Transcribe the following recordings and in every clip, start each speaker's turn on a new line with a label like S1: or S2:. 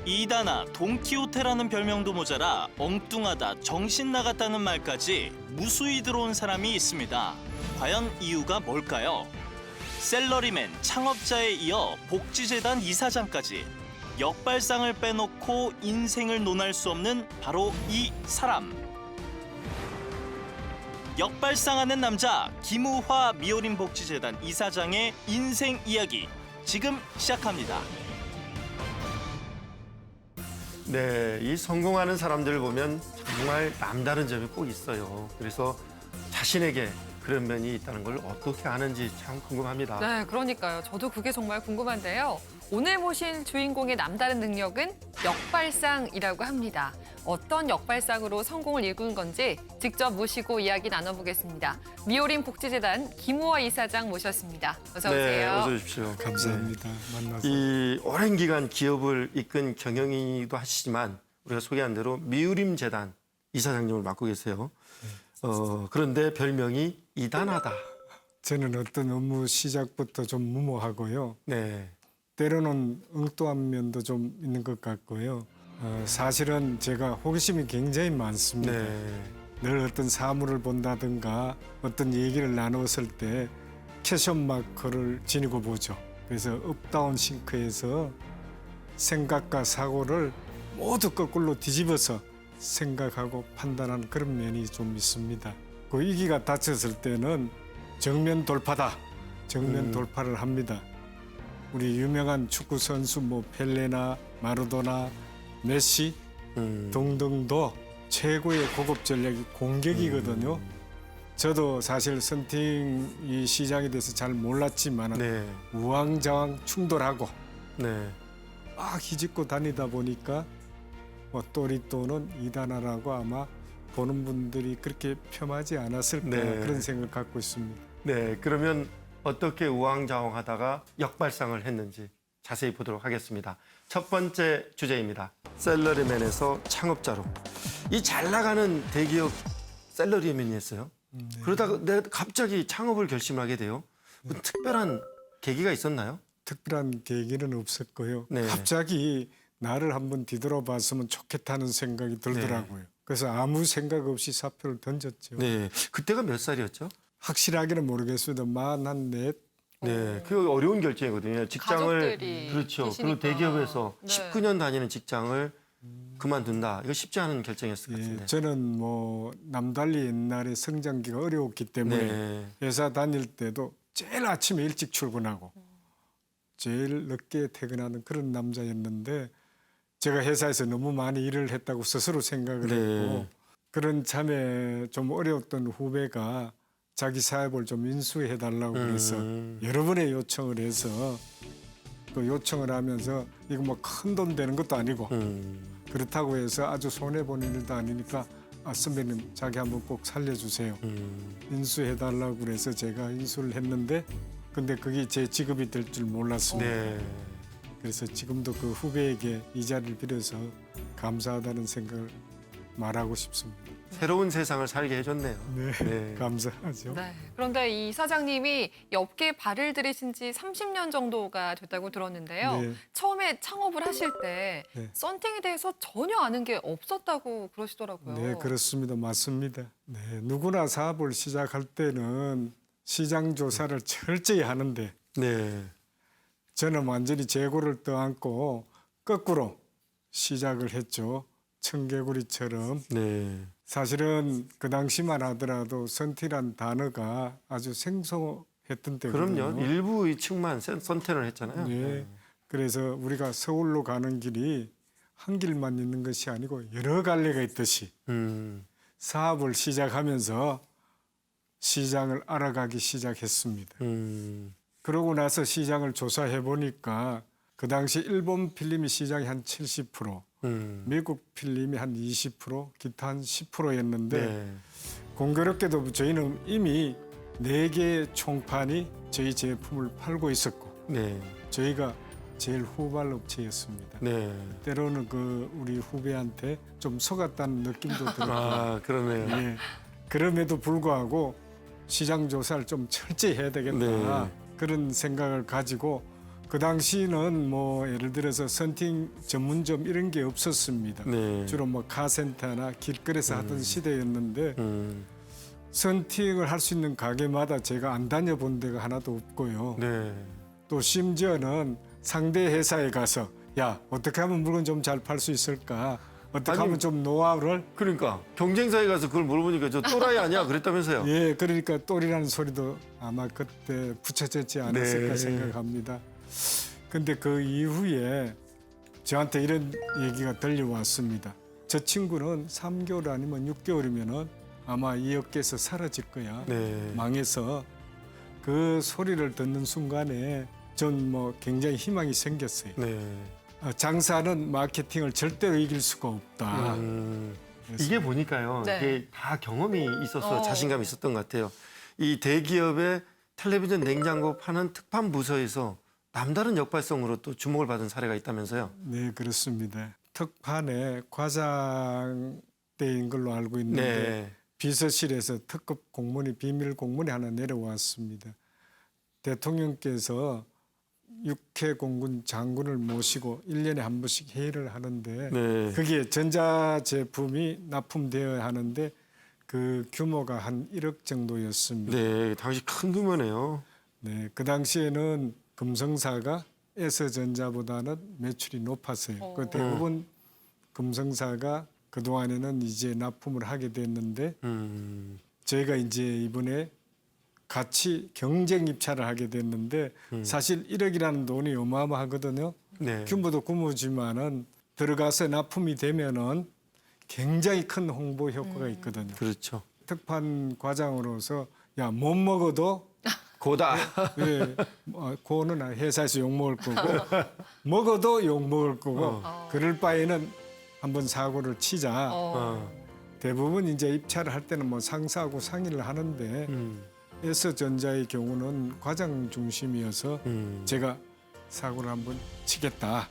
S1: 이단아, 돈키호테라는 별명도 모자라 엉뚱하다, 정신 나갔다는 말까지 무수히 들어온 사람이 있습니다. 과연 이유가 뭘까요? 셀러리맨, 창업자에 이어 복지재단 이사장까지 역발상을 빼놓고 인생을 논할 수 없는 바로 이 사람. 역발상하는 남자 김우화 미오린 복지재단 이사장의 인생 이야기 지금 시작합니다.
S2: 네, 이 성공하는 사람들을 보면 정말 남다른 점이 꼭 있어요. 그래서 자신에게 그런 면이 있다는 걸 어떻게 아는지 참 궁금합니다.
S3: 네, 그러니까요. 저도 그게 정말 궁금한데요. 오늘 모신 주인공의 남다른 능력은 역발상이라고 합니다. 어떤 역발상으로 성공을 이룬 건지 직접 모시고 이야기 나눠보겠습니다. 미오린 복지재단 김우화 이사장 모셨습니다. 어서 오세요.
S2: 네, 어서 오십시오.
S4: 감사합니다. 만나서.
S2: 이 오랜 기간 기업을 이끈 경영이기도 하시지만 우리가 소개한 대로 미우림 재단 이사장님을 맡고 계세요. 그런데 별명이 이단하다.
S4: 저는 어떤 업무 시작부터 좀 무모하고요.
S2: 네,
S4: 때로는 엉뚱한 면도 좀 있는 것 같고요. 사실은 제가 호기심이 굉장히 많습니다.
S2: 네,
S4: 늘 어떤 사물을 본다든가 어떤 얘기를 나눴을 때 캐션 마커를 지니고 보죠. 그래서 업다운 싱크에서 생각과 사고를 모두 거꾸로 뒤집어서 생각하고 판단하는 그런 면이 좀 있습니다. 그 이기가 닫혔을 때는 정면 돌파다. 정면 돌파를 합니다. 우리 유명한 축구 선수 뭐 펠레나 마라도나 메시 등등도 최고의 고급 전략이 공격이거든요. 저도 사실 선팅 이 시장에 대해서 잘 몰랐지만
S2: 네,
S4: 우왕좌왕 충돌하고
S2: 네.
S4: 막 휘짓고 다니다 보니까 뭐 또리또는 이단하라고 아마 보는 분들이 그렇게 폄하지 않았을까
S2: 네.
S4: 그런 생각을 갖고 있습니다.
S2: 네, 그러면 어떻게 우왕좌왕하다가 역발상을 했는지 자세히 보도록 하겠습니다. 첫 번째 주제입니다. 셀러리맨에서 창업자로. 이 잘 나가는 대기업 셀러리맨이었어요. 그러다가 내가 갑자기 창업을 결심하게 돼요. 뭐 특별한 계기가 있었나요?
S4: 특별한 계기는 없었고요.
S2: 네.
S4: 갑자기 나를 한번 뒤돌아봤으면 좋겠다는 생각이 들더라고요. 그래서 아무 생각 없이 사표를 던졌죠.
S2: 네, 그때가 몇 살이었죠?
S4: 확실하게는 모르겠습니다. 한 넷.
S2: 네, 그 어려운 결정이거든요. 직장을
S3: 가족들이
S2: 그렇죠.
S3: 계시니까.
S2: 그리고 대기업에서
S3: 네.
S2: 19년 다니는 직장을 그만둔다. 이거 쉽지 않은 결정이었을 것 같은데.
S4: 예, 저는 뭐 남달리 옛날에 성장기가 어려웠기 때문에
S2: 네.
S4: 회사 다닐 때도 제일 아침에 일찍 출근하고 제일 늦게 퇴근하는 그런 남자였는데 제가 회사에서 너무 많이 일을 했다고 스스로 생각을
S2: 네.
S4: 했고 그런 참에 좀 어려웠던 후배가 자기 사업을 좀 인수해달라고 그래서 여러 번의 요청을 해서 그 요청을 하면서 이거 뭐 큰 돈 되는 것도 아니고 그렇다고 해서 아주 손해보는 일도 아니니까 선배님 자기 한번 꼭 살려주세요. 인수해달라고 그래서 제가 인수를 했는데 근데 그게 제 직업이 될 줄 몰랐습니다.
S2: 네.
S4: 그래서 지금도 그 후배에게 이 자리를 빌어서 감사하다는 생각을 말하고 싶습니다.
S2: 새로운 세상을 살게 해줬네요.
S4: 네,
S2: 네.
S4: 감사하죠.
S3: 네. 그런데 이 사장님이 업계에 발을 들이신 지 30년 정도가 됐다고 들었는데요.
S4: 네.
S3: 처음에 창업을 하실 때
S4: 네.
S3: 썬팅에 대해서 전혀 아는 게 없었다고 그러시더라고요.
S4: 네, 그렇습니다. 맞습니다. 네, 누구나 사업을 시작할 때는 시장 조사를 철저히 하는데
S2: 네.
S4: 저는 완전히 재고를 떠안고 거꾸로 시작을 했죠. 청개구리처럼.
S2: 네.
S4: 사실은 그 당시만 하더라도 선티란 단어가 아주 생소했던 때거든요.
S2: 그럼요. 일부 층만 선택을 했잖아요.
S4: 네. 그래서 우리가 서울로 가는 길이 한 길만 있는 것이 아니고 여러 갈래가 있듯이 사업을 시작하면서 시장을 알아가기 시작했습니다. 그러고 나서 시장을 조사해 보니까 그 당시 일본 필름이 시장이 한 70%, 미국 필름이 한 20%, 기타 한 10%였는데
S2: 네.
S4: 공교롭게도 저희는 이미 4개의 총판이 저희 제품을 팔고 있었고
S2: 네.
S4: 저희가 제일 후발 업체였습니다.
S2: 네.
S4: 때로는 그 우리 후배한테 좀 속았다는 느낌도 들고
S2: 아, 그러네요.
S4: 예. 그럼에도 불구하고 시장 조사를 좀 철저히 해야 되겠다.
S2: 네.
S4: 그런 생각을 가지고 그 당시는 뭐 예를 들어서 선팅 전문점 이런 게 없었습니다.
S2: 네.
S4: 주로 뭐 카센터나 길거리에서 하던 시대였는데
S2: 음.
S4: 선팅을 할 수 있는 가게마다 제가 안 다녀본 데가 하나도 없고요.
S2: 네.
S4: 또 심지어는 상대 회사에 가서 야 어떻게 하면 물건 좀 잘 팔 수 있을까? 어떻게
S2: 아니,
S4: 하면 좀 노하우를
S2: 그러니까 경쟁사에 가서 그걸 물어보니까 저 또라이 아니야 그랬다면서요?
S4: 예 그러니까 똘이라는 소리도 아마 그때 붙여졌지 않았을까
S2: 네.
S4: 생각합니다. 근데 그 이후에 저한테 이런 얘기가 들려왔습니다. 저 친구는 3개월 아니면 6개월이면은 아마 이 업계에서 사라질 거야.
S2: 네.
S4: 망해서 그 소리를 듣는 순간에 전 뭐 굉장히 희망이 생겼어요.
S2: 네.
S4: 장사는 마케팅을 절대로 이길 수가 없다. 그래서
S2: 이게 보니까요.
S3: 네.
S2: 이게 다 경험이 있어서
S3: 어.
S2: 자신감이 있었던 것 같아요. 이 대기업의 텔레비전 냉장고 파는 특판 부서에서 남다른 역발성으로 또 주목을 받은 사례가 있다면서요.
S4: 네 그렇습니다. 특판에 과장대인 걸로 알고 있는데
S2: 네.
S4: 비서실에서 특급 공문이 비밀 공문이 하나 내려왔습니다. 대통령께서 육해 공군 장군을 모시고 1년에 한 번씩 회의를 하는데
S2: 네.
S4: 그게 전자제품이 납품되어야 하는데 그 규모가 한 1억 정도였습니다.
S2: 네. 당시 큰 규모네요.
S4: 네, 그 당시에는 금성사가 S전자보다는 매출이 높았어요. 그 대부분 금성사가 그동안에는 이제 납품을 하게 됐는데 저희가 이제 이번에 같이 경쟁 입찰을 하게 됐는데 사실 1억이라는 돈이 어마어마하거든요.
S2: 네.
S4: 규모도 규모지만은 들어가서 납품이 되면은 굉장히 큰 홍보 효과가 있거든요.
S2: 그렇죠.
S4: 특판 과장으로서 야 못 먹어도
S2: 고다.
S4: 예, 고는 회사에서 욕 먹을 거고 먹어도 욕 먹을 거고 그럴 바에는 한번 사고를 치자. 대부분 이제 입찰을 할 때는 뭐 상사하고 상의를 하는데 S전자의 경우는 과장 중심이어서 제가 사고를 한번 치겠다.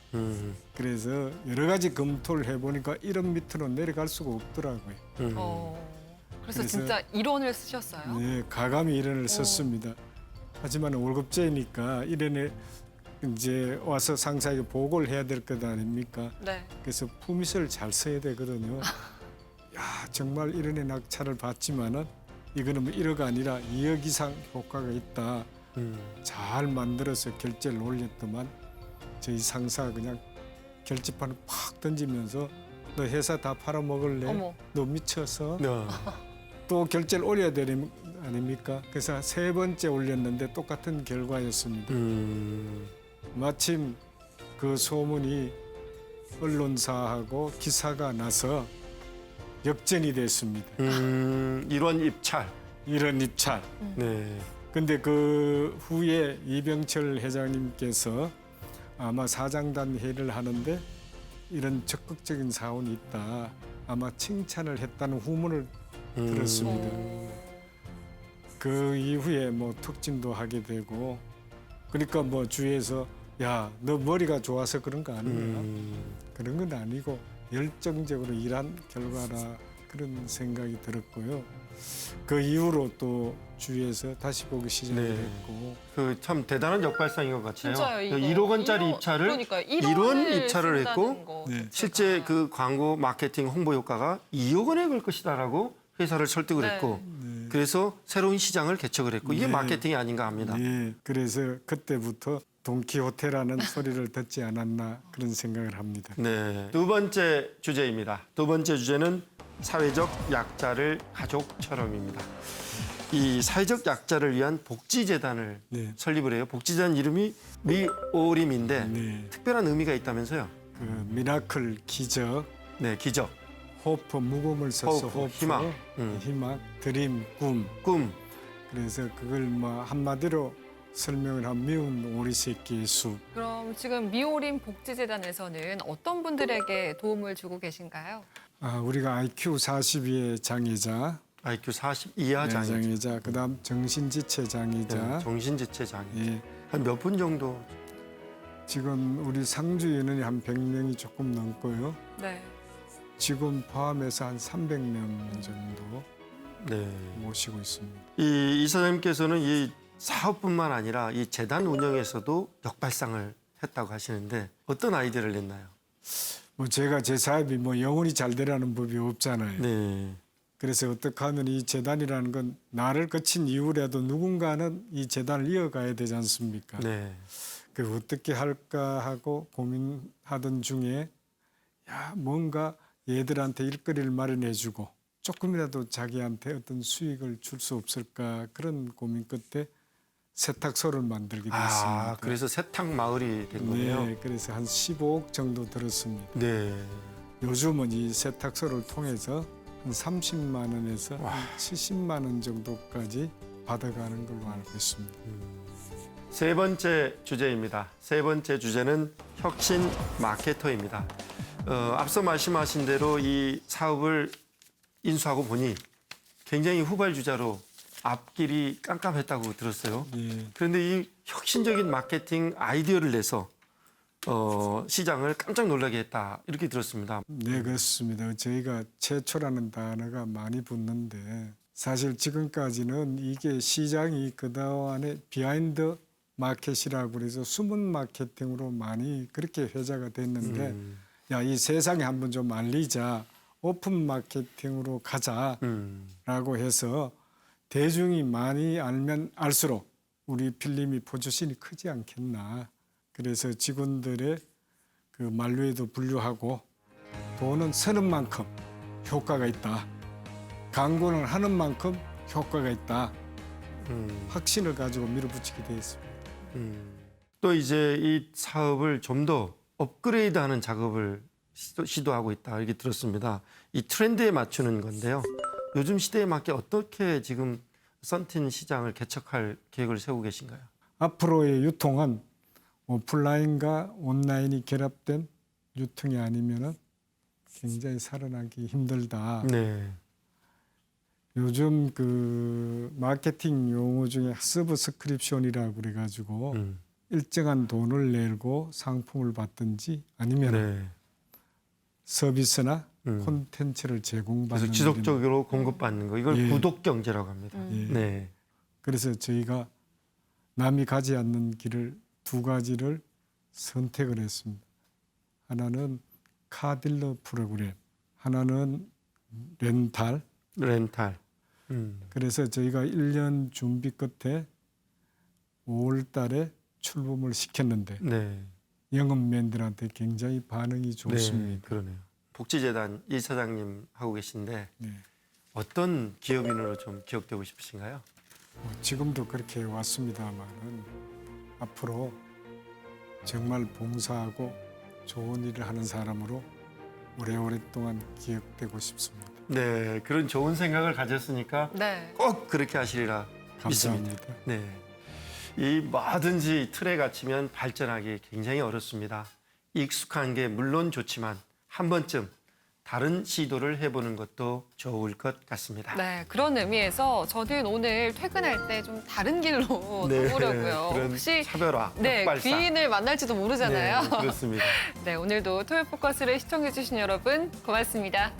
S4: 그래서 여러 가지 검토를 해보니까 이런 밑으로 내려갈 수가 없더라고요.
S3: 그래서
S4: 그래서-
S3: 진짜 일원을 쓰셨어요?
S4: 네, 가감히 일원을 썼습니다. 하지만 월급제니까 일원에 이제 와서 상사에게 보고를 해야 될 것 아닙니까?
S3: 네.
S4: 그래서 품위를 잘 써야 되거든요. 야 정말 일원의 낙찰을 받지만은 이거는 뭐 1억 아니라 2억 이상 효과가 있다. 잘 만들어서 결제를 올렸더만 저희 상사가 그냥 결제판을 팍 던지면서 너 회사 다 팔아먹을래?
S3: 어머.
S4: 너 미쳐서?
S2: 네.
S4: 또 결제를 올려야 되는 아닙니까? 그래서 3번째 올렸는데 똑같은 결과였습니다. 마침 그 소문이 언론사하고 기사가 나서 역전이 됐습니다.
S2: 일원 입찰.
S4: 이런 입찰.
S2: 네.
S4: 근데 그 후에 이병철 회장님께서 아마 사장단 회의를 하는데 이런 적극적인 사원이 있다. 아마 칭찬을 했다는 후문을 들었습니다. 그 이후에 뭐 특진도 하게 되고 그러니까 뭐 주위에서 야, 너 머리가 좋아서 그런 거 아니야? 그런 건 아니고 열정적으로 일한 결과라 그런 생각이 들었고요. 그 이후로 또 주위에서 다시 보기 시작했고
S2: 그 참 대단한 역발상인 것 같아요.
S3: 진짜요, 이거.
S2: 1억 원짜리 입찰을
S3: 그러니까요.
S2: 1원 입찰을
S3: 쓴다는
S2: 했고
S3: 거
S4: 네.
S3: 자체가.
S2: 실제 그 광고 마케팅 홍보 효과가 2억 원에 걸 것이다라고 회사를 설득을
S3: 네.
S2: 했고 그래서 새로운 시장을 개척을 했고 이게
S4: 네.
S2: 마케팅이 아닌가 합니다.
S4: 예, 그래서 그때부터 돈키호테라는 소리를 듣지 않았나 그런 생각을 합니다.
S2: 네. 두 번째 주제입니다. 두 번째 주제는 사회적 약자를 가족처럼입니다. 이 사회적 약자를 위한 복지재단을
S4: 네.
S2: 설립을 해요. 복지재단 이름이 미오림인데
S4: 네,
S2: 특별한 의미가 있다면서요.
S4: 그 미라클 기적,
S2: 네, 기적,
S4: 호프 무금을 써서
S2: 호프,
S4: 호프,
S2: 희망.
S4: 희망, 드림, 꿈.
S2: 꿈.
S4: 그래서 그걸 뭐 한마디로 설명을 한 미운 오리새끼의 숲.
S3: 그럼 지금 미오림 복지재단에서는 어떤 분들에게 도움을 주고 계신가요?
S4: 우리가 IQ 42의 장애자,
S2: IQ 40 이하
S4: 네,
S2: 장애,
S4: 장애자, 그다음 정신지체 장애자.
S2: 정신지체 장애.
S4: 예,
S2: 한 몇 분 정도?
S4: 지금 우리 상주 인원이 한 100명이 조금 넘고요.
S3: 네.
S4: 지금 포함해서 한 300명 정도
S2: 네.
S4: 모시고 있습니다.
S2: 이 이사장님께서는 이 사업뿐만 아니라 이 재단 운영에서도 역발상을 했다고 하시는데 어떤 아이디어를 냈나요?
S4: 뭐 제가 제 사업이 뭐 영원히 잘 되라는 법이 없잖아요.
S2: 네.
S4: 그래서 어떻게 하면 이 재단이라는 건 나를 거친 이후라도 누군가는 이 재단을 이어가야 되지 않습니까?
S2: 네.
S4: 그 어떻게 할까 하고 고민하던 중에 야 뭔가 얘들한테 일거리를 마련해주고 조금이라도 자기한테 어떤 수익을 줄 수 없을까 그런 고민 끝에 세탁소를 만들게 됐습니다.
S2: 아, 그래서 세탁 마을이 된 거네요.
S4: 네, 그래서 한 15억 정도 들었습니다.
S2: 네.
S4: 요즘은 이 세탁소를 통해서 한 30만 원에서 한 70만 원 정도까지 받아가는 걸로 알고 있습니다.
S2: 세 번째 주제입니다. 세 번째 주제는 혁신 마케터입니다. 앞서 말씀하신 대로 이 사업을 인수하고 보니 굉장히 후발주자로 앞길이 깜깜했다고 들었어요.
S4: 예.
S2: 그런데 이 혁신적인 마케팅 아이디어를 내서 시장을 깜짝 놀라게 했다 이렇게 들었습니다.
S4: 네, 그렇습니다. 저희가 최초라는 단어가 많이 붙는데 사실 지금까지는 이게 시장이 그동안에 비하인드 마켓이라고 그래서 숨은 마케팅으로 많이 그렇게 회자가 됐는데 야, 이 세상에 한번 좀 알리자. 오픈 마케팅으로 가자라고 해서 대중이 많이 알면 알수록 우리 필름이 포지션이 크지 않겠나. 그래서 직원들의 그 만류에도 불구하고 돈은 쓰는 만큼 효과가 있다. 광고는 하는 만큼 효과가 있다. 확신을 가지고 밀어붙이게 되었습니다.
S2: 또 이제 이 사업을 좀 더 업그레이드하는 작업을 시도하고 있다 이렇게 들었습니다. 이 트렌드에 맞추는 건데요. 요즘 시대에 맞게 어떻게 지금 썬틴 시장을 개척할 계획을 세우고 계신가요?
S4: 앞으로의 유통은 오프라인과 온라인이 결합된 유통이 아니면은 굉장히 살아나기 힘들다.
S2: 네.
S4: 요즘 그 마케팅 용어 중에 서브스크립션이라고 그래가지고 일정한 돈을 내고 상품을 받든지 아니면
S2: 네.
S4: 서비스나 콘텐츠를
S2: 그래서
S4: 제공받는
S2: 지속적으로 공급받는 거 이걸
S4: 예.
S2: 구독 경제라고 합니다.
S4: 예.
S2: 네.
S4: 그래서 저희가 남이 가지 않는 길을 두 가지를 선택을 했습니다. 하나는 카딜러 프로그램, 하나는 렌탈. 그래서 저희가 1년 준비 끝에 5월 달에 출범을 시켰는데
S2: 네.
S4: 영업맨들한테 굉장히 반응이
S2: 네.
S4: 좋습니다.
S2: 그러네요. 복지재단 이사장님 하고 계신데
S4: 네.
S2: 어떤 기업인으로 좀 기억되고 싶으신가요?
S4: 지금도 그렇게 왔습니다만은 앞으로 정말 봉사하고 좋은 일을 하는 사람으로 오래오랫동안 기억되고 싶습니다.
S2: 네, 그런 좋은 생각을 가졌으니까
S3: 네.
S2: 꼭 그렇게 하시리라 믿습니다.
S4: 감사합니다.
S2: 네, 이 뭐든지 틀에 갇히면 발전하기 굉장히 어렵습니다. 익숙한 게 물론 좋지만 한 번쯤 다른 시도를 해보는 것도 좋을 것 같습니다.
S3: 네, 그런 의미에서 저는 오늘 퇴근할 때 좀 다른 길로
S2: 네,
S3: 가보려고요.
S2: 그런
S3: 혹시
S2: 차별화,
S3: 네,
S2: 역발상.
S3: 귀인을 만날지도 모르잖아요.
S2: 네, 그렇습니다.
S3: 네, 오늘도 토요포커스를 시청해주신 여러분 고맙습니다.